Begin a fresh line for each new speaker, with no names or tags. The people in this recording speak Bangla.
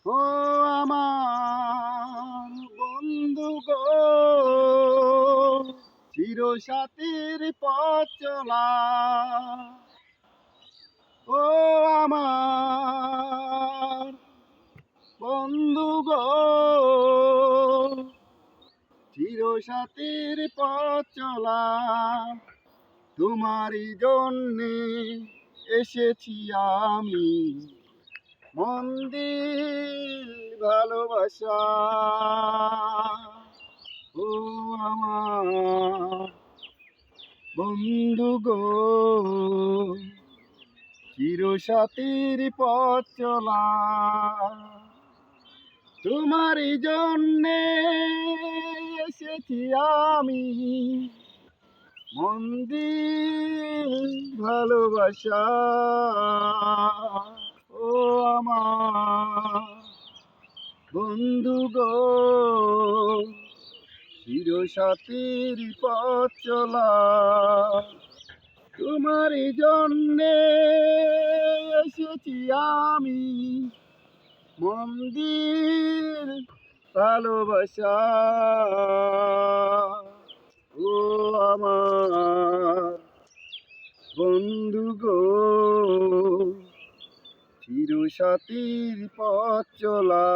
ও আমার বন্ধু গো, চিরসাথীর পথ চলা। ও আমার বন্ধু গো, চিরসাথীর পথ চলা। তোমারই জন্যে এসেছি আমি, মন দিল ভালোবাসা। ও আমার বন্ধু গো, চিরসাথীর পথ চলা। তোমারই জন্যে এসেছি আমি, মন দিল ভালোবাসা। ও আমার বন্ধু গো, চিরসাথীর পথ চলা। তোমারই জন্যে এসেছি আমি, মন দিল ভালোবাসা। ও আমার বন্ধু গো, চিরসাথীর পথ চলা।